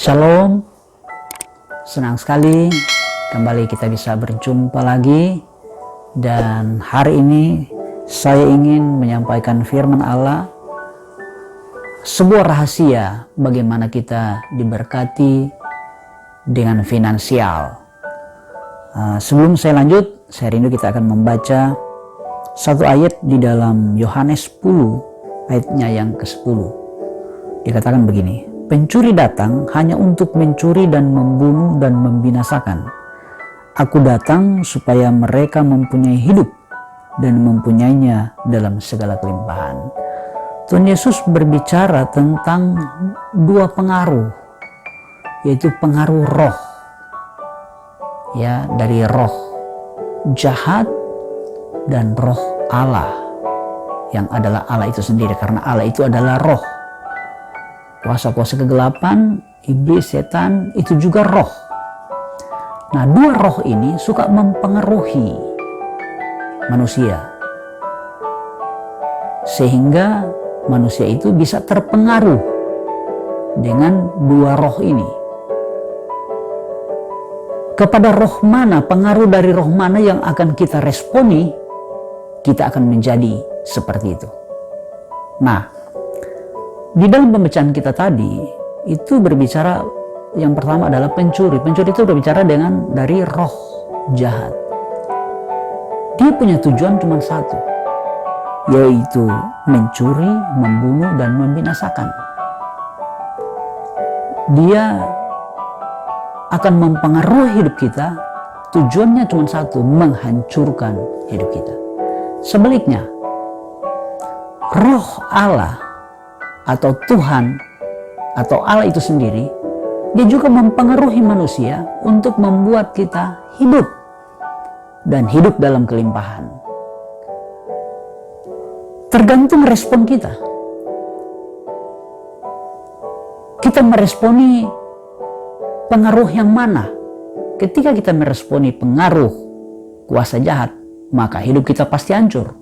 Shalom, senang sekali kembali kita bisa berjumpa lagi. Dan hari ini saya ingin menyampaikan firman Allah, sebuah rahasia bagaimana kita diberkati dengan finansial. Sebelum saya lanjut, saya rindu kita akan membaca satu ayat di dalam Yohanes 10 ayatnya yang ke-10. Dikatakan begini, pencuri datang hanya untuk mencuri dan membunuh dan membinasakan. Aku datang supaya mereka mempunyai hidup dan mempunyainya dalam segala kelimpahan. Tuhan Yesus berbicara tentang dua pengaruh, yaitu pengaruh roh, ya, dari roh jahat dan roh Allah, yang adalah Allah itu sendiri, karena Allah itu adalah roh. Kuasa-kuasa kegelapan, iblis, setan, itu juga roh. Nah, dua roh ini suka mempengaruhi manusia, sehingga manusia itu bisa terpengaruh dengan dua roh ini. Kepada roh mana, pengaruh dari roh mana yang akan kita responi, kita akan menjadi seperti itu. Nah, di dalam pembacaan kita tadi itu berbicara, yang pertama adalah pencuri. Pencuri itu berbicara dari roh jahat. Dia punya tujuan cuma satu, yaitu mencuri, membunuh, dan membinasakan. Dia akan mempengaruhi hidup kita, tujuannya cuma satu, menghancurkan hidup kita. Sebaliknya, roh Allah atau Tuhan atau Allah itu sendiri, dia juga mempengaruhi manusia untuk membuat kita hidup dan hidup dalam kelimpahan. Tergantung respon kita. Kita meresponi pengaruh yang mana? Ketika kita meresponi pengaruh kuasa jahat, maka hidup kita pasti hancur.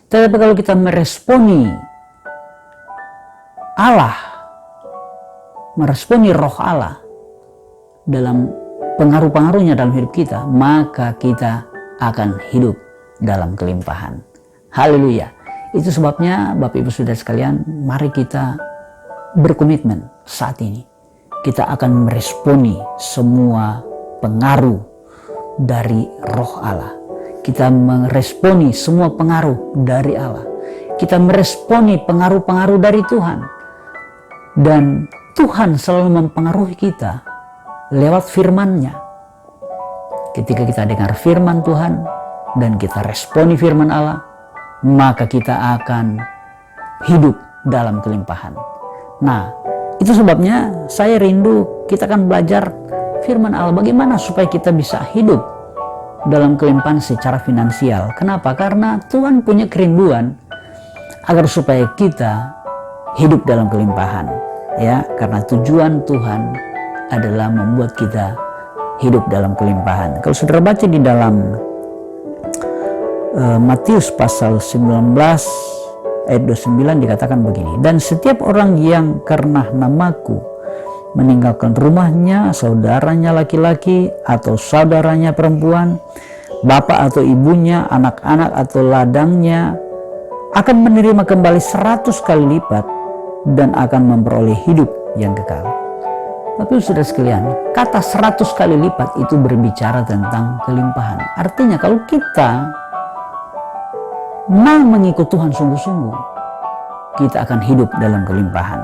Tetapi kalau kita meresponi Allah, meresponi roh Allah dalam pengaruh-pengaruhnya dalam hidup kita, maka kita akan hidup dalam kelimpahan. Haleluya. Itu sebabnya Bapak Ibu Saudara sekalian, mari kita berkomitmen saat ini. Kita akan meresponi semua pengaruh dari roh Allah. Kita meresponi semua pengaruh dari Allah. Kita meresponi pengaruh-pengaruh dari Tuhan. Dan Tuhan selalu mempengaruhi kita lewat firman-Nya. Ketika kita dengar firman Tuhan dan kita responi firman Allah, maka kita akan hidup dalam kelimpahan. Nah, itu sebabnya saya rindu kita akan belajar firman Allah, bagaimana supaya kita bisa hidup dalam kelimpahan secara finansial. Kenapa? Karena Tuhan punya kerinduan agar supaya kita hidup dalam kelimpahan, ya, karena tujuan Tuhan adalah membuat kita hidup dalam kelimpahan. Kalau saudara baca di dalam Matius pasal 19 ayat 29 dikatakan begini, dan setiap orang yang karena namaku meninggalkan rumahnya, saudaranya laki-laki atau saudaranya perempuan, bapak atau ibunya, anak-anak atau ladangnya, akan menerima kembali 100 kali lipat dan akan memperoleh hidup yang kekal. Tapi saudara sekalian, kata 100 kali lipat itu berbicara tentang kelimpahan. Artinya kalau kita mau mengikut Tuhan sungguh-sungguh, kita akan hidup dalam kelimpahan.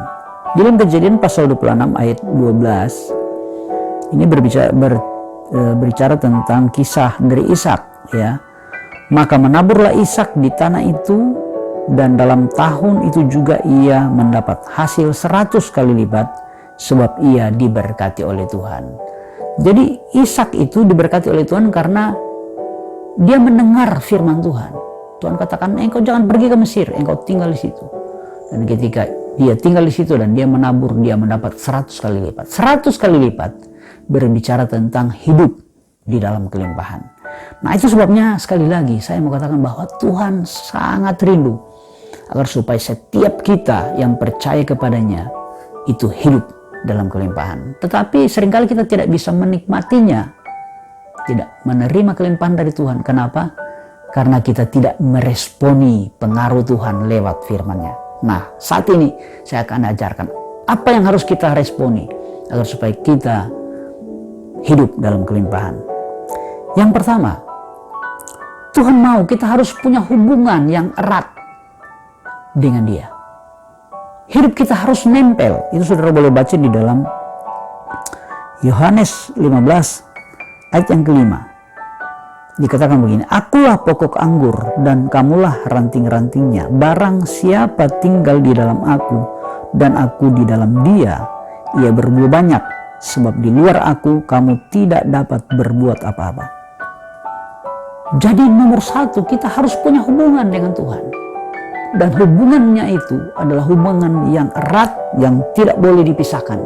Di dalam Kejadian pasal 26 ayat 12, ini berbicara tentang kisah dari Ishak, ya. Maka menaburlah Ishak di tanah itu, dan dalam tahun itu juga ia mendapat hasil 100 kali lipat, sebab ia diberkati oleh Tuhan. Jadi Ishak itu diberkati oleh Tuhan karena dia mendengar firman Tuhan. Tuhan katakan, engkau jangan pergi ke Mesir, engkau tinggal di situ. Dan ketika dia tinggal di situ dan dia menabur, dia mendapat 100 kali lipat. 100 kali lipat berbicara tentang hidup di dalam kelimpahan. Nah, itu sebabnya sekali lagi saya mau katakan bahwa Tuhan sangat rindu agar supaya setiap kita yang percaya kepadanya itu hidup dalam kelimpahan. Tetapi seringkali kita tidak bisa menikmatinya, tidak menerima kelimpahan dari Tuhan. Kenapa? Karena kita tidak meresponi pengaruh Tuhan lewat firman-Nya. Nah, saat ini saya akan ajarkan apa yang harus kita responi agar supaya kita hidup dalam kelimpahan. Yang pertama, Tuhan mau kita harus punya hubungan yang erat dengan Dia. Hidup kita harus nempel. Itu saudara boleh baca di dalam Yohanes 15 ayat yang kelima. Dikatakan begini, akulah pokok anggur dan kamulah ranting-rantingnya. Barang siapa tinggal di dalam aku dan aku di dalam dia, ia berbuah banyak. Sebab di luar aku kamu tidak dapat berbuat apa-apa. Jadi nomor satu, kita harus punya hubungan dengan Tuhan. Dan hubungannya itu adalah hubungan yang erat, yang tidak boleh dipisahkan,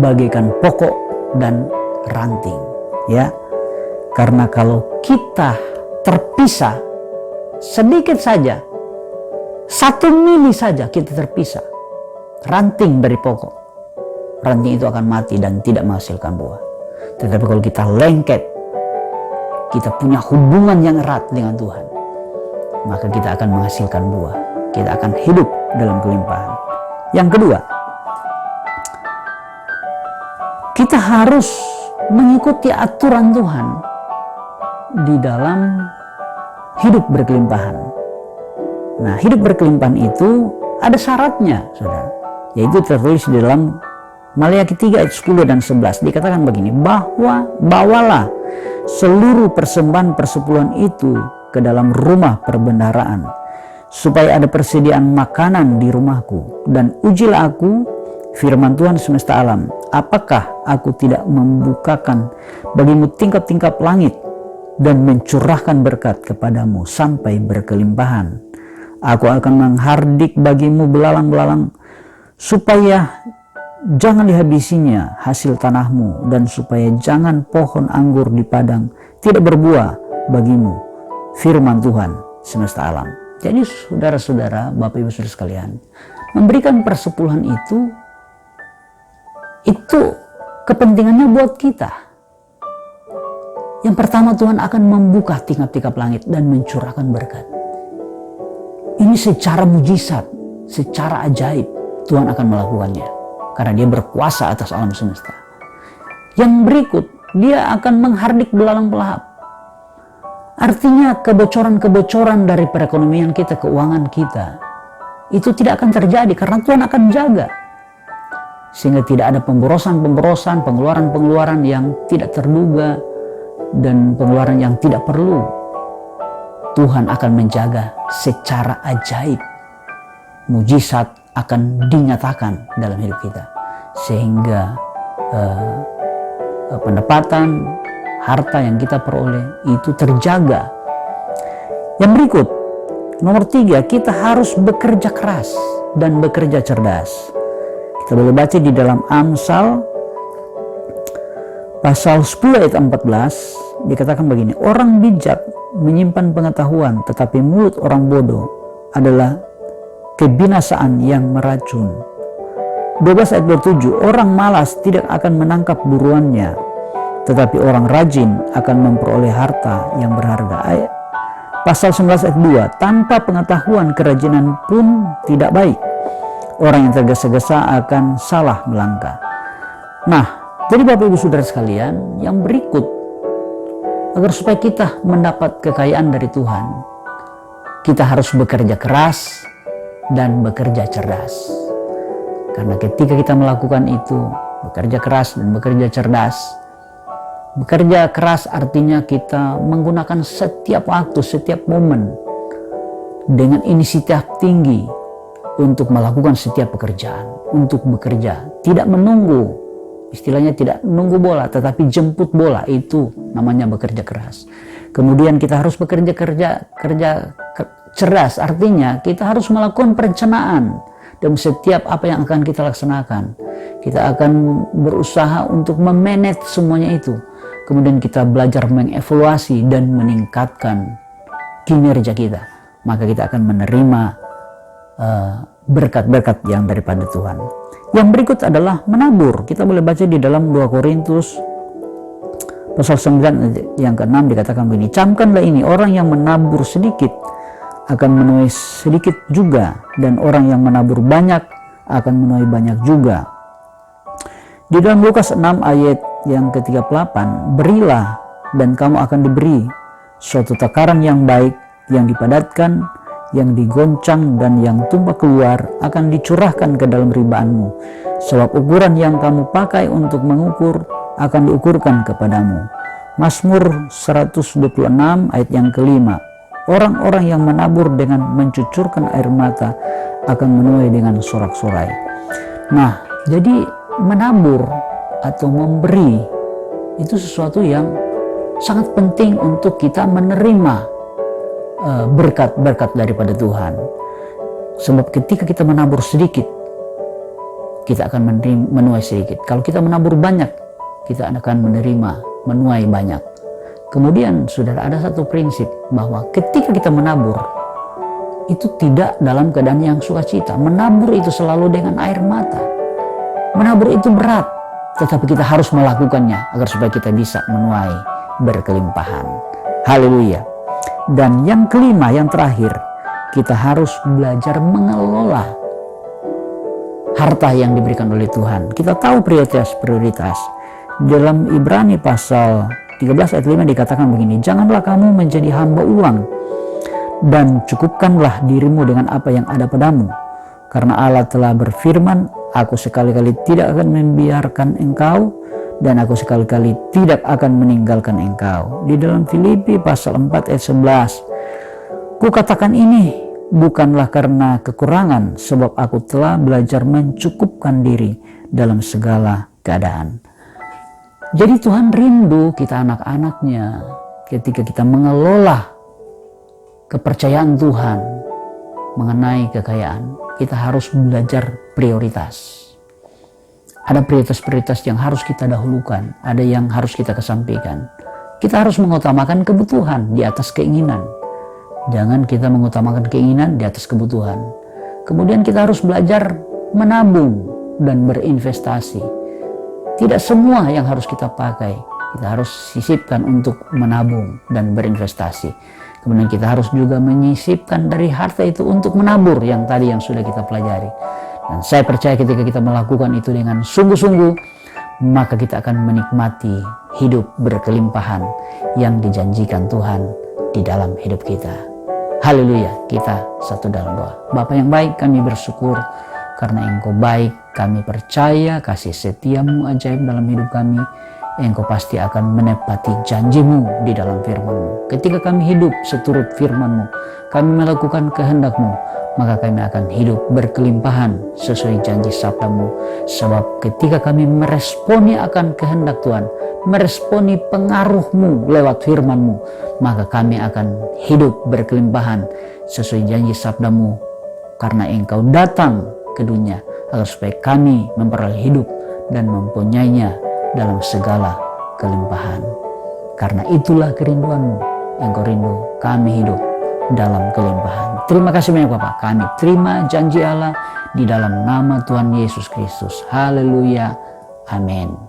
bagaikan pokok dan ranting, ya. Karena kalau kita terpisah sedikit saja, 1 mili saja kita terpisah, ranting dari pokok, ranting itu akan mati dan tidak menghasilkan buah. Tetapi kalau kita lengket, kita punya hubungan yang erat dengan Tuhan, maka kita akan menghasilkan buah. Kita akan hidup dalam kelimpahan. Yang kedua, kita harus mengikuti aturan Tuhan di dalam hidup berkelimpahan. Nah, hidup berkelimpahan itu ada syaratnya, saudara. Yaitu tertulis di dalam Maleakhi 3 ayat 10 dan 11. Dikatakan begini, bahwa bawalah seluruh persembahan persepuluhan itu ke dalam rumah perbendaharaan, supaya ada persediaan makanan di rumahku. Dan ujilah aku, firman Tuhan semesta alam, apakah aku tidak membukakan bagimu tingkap-tingkap langit dan mencurahkan berkat kepadamu sampai berkelimpahan. Aku akan menghardik bagimu belalang-belalang, supaya jangan dihabisinya hasil tanahmu, dan supaya jangan pohon anggur di padang tidak berbuah bagimu, firman Tuhan semesta alam. Jadi saudara-saudara, Bapak Ibu Saudara sekalian, memberikan persepuluhan itu kepentingannya buat kita. Yang pertama, Tuhan akan membuka tingkap-tingkap langit dan mencurahkan berkat. Ini secara mujizat, secara ajaib Tuhan akan melakukannya, karena Dia berkuasa atas alam semesta. Yang berikut, Dia akan menghardik belalang pelahap. Artinya kebocoran-kebocoran dari perekonomian kita, keuangan kita, itu tidak akan terjadi karena Tuhan akan jaga. Sehingga tidak ada pemborosan-pemborosan, pengeluaran-pengeluaran yang tidak terduga, dan pengeluaran yang tidak perlu. Tuhan akan menjaga secara ajaib. Mujizat akan dinyatakan dalam hidup kita. Sehingga pendapatan, harta yang kita peroleh itu terjaga. Yang berikut, nomor 3, kita harus bekerja keras dan bekerja cerdas. Kita boleh baca di dalam Amsal pasal 10 ayat 14, dikatakan begini, orang bijak menyimpan pengetahuan, tetapi mulut orang bodoh adalah kebinasaan yang meracun. 12 ayat 27, orang malas tidak akan menangkap buruannya, tetapi orang rajin akan memperoleh harta yang berharga. Pasal 11 ayat 2, tanpa pengetahuan kerajinan pun tidak baik. Orang yang tergesa-gesa akan salah melangkah. Nah, jadi Bapak Ibu Saudara sekalian, yang berikut, agar supaya kita mendapat kekayaan dari Tuhan, kita harus bekerja keras dan bekerja cerdas. Karena ketika kita melakukan itu, bekerja keras dan bekerja cerdas, bekerja keras artinya kita menggunakan setiap waktu, setiap momen dengan inisiatif tinggi untuk melakukan setiap pekerjaan, untuk bekerja, tidak menunggu, istilahnya tidak menunggu bola, tetapi jemput bola, itu namanya bekerja keras. Kemudian kita harus bekerja cerdas, artinya kita harus melakukan perencanaan dalam setiap apa yang akan kita laksanakan. Kita akan berusaha untuk memanage semuanya itu. Kemudian kita belajar mengevaluasi dan meningkatkan kinerja kita. Maka kita akan menerima berkat-berkat yang daripada Tuhan. Yang berikut adalah menabur. Kita boleh baca di dalam 2 Korintus pasal 9 yang ke-6 dikatakan begini, camkanlah ini, orang yang menabur sedikit akan menuai sedikit juga, dan orang yang menabur banyak akan menuai banyak juga. Di dalam Lukas 6 ayat yang ke-38, berilah dan kamu akan diberi, suatu takaran yang baik, yang dipadatkan, yang digoncang dan yang tumpah keluar akan dicurahkan ke dalam ribaanmu, sebab ukuran yang kamu pakai untuk mengukur akan diukurkan kepadamu. Mazmur 126 ayat yang ke-5, orang-orang yang menabur dengan mencucurkan air mata akan menuai dengan sorak-sorai. Nah, jadi menabur atau memberi itu sesuatu yang sangat penting untuk kita menerima berkat-berkat daripada Tuhan. Sebab ketika kita menabur sedikit, kita akan menuai sedikit. Kalau kita menabur banyak, kita akan menuai banyak. Kemudian saudara, ada satu prinsip bahwa ketika kita menabur itu tidak dalam keadaan yang sukacita. Menabur itu selalu dengan air mata. Menabur itu berat, tetapi kita harus melakukannya agar supaya kita bisa menuai berkelimpahan. Haleluya. Dan yang kelima, yang terakhir, kita harus belajar mengelola harta yang diberikan oleh Tuhan. Kita tahu prioritas. Dalam Ibrani pasal 13 ayat 5 dikatakan begini, janganlah kamu menjadi hamba uang, dan cukupkanlah dirimu dengan apa yang ada padamu. Karena Allah telah berfirman, aku sekali-kali tidak akan membiarkan engkau, dan aku sekali-kali tidak akan meninggalkan engkau. Di dalam Filipi pasal 4 ayat 11, kukatakan ini bukanlah karena kekurangan, sebab aku telah belajar mencukupkan diri dalam segala keadaan. Jadi Tuhan rindu kita anak-anaknya ketika kita mengelola kepercayaan Tuhan mengenai kekayaan, kita harus belajar prioritas. Ada prioritas-prioritas yang harus kita dahulukan, ada yang harus kita kesampingkan. Kita harus mengutamakan kebutuhan di atas keinginan. Jangan kita mengutamakan keinginan di atas kebutuhan. Kemudian kita harus belajar menabung dan berinvestasi. Tidak semua yang harus kita pakai, kita harus sisipkan untuk menabung dan berinvestasi. Kemudian kita harus juga menyisipkan dari harta itu untuk menabur yang tadi yang sudah kita pelajari. Dan saya percaya ketika kita melakukan itu dengan sungguh-sungguh, maka kita akan menikmati hidup berkelimpahan yang dijanjikan Tuhan di dalam hidup kita. Haleluya, kita satu dalam doa. Bapa yang baik, kami bersyukur karena Engkau baik. Kami percaya kasih setiamu ajaib dalam hidup kami. Engkau pasti akan menepati janjimu di dalam firman-Mu. Ketika kami hidup seturut firman-Mu, kami melakukan kehendak-Mu, maka kami akan hidup berkelimpahan sesuai janji sabda-Mu. Sebab ketika kami meresponi akan kehendak Tuhan, meresponi pengaruh-Mu lewat firman-Mu, maka kami akan hidup berkelimpahan sesuai janji sabda-Mu. Karena Engkau datang ke dunia agar supaya kami memperoleh hidup dan mempunyainya dalam segala kelimpahan. Karena itulah kerinduan-Mu, Engkau rindu kami hidup dalam kelimpahan. Terima kasih banyak Bapak. Kami terima janji Allah di dalam nama Tuhan Yesus Kristus. Haleluya. Amin.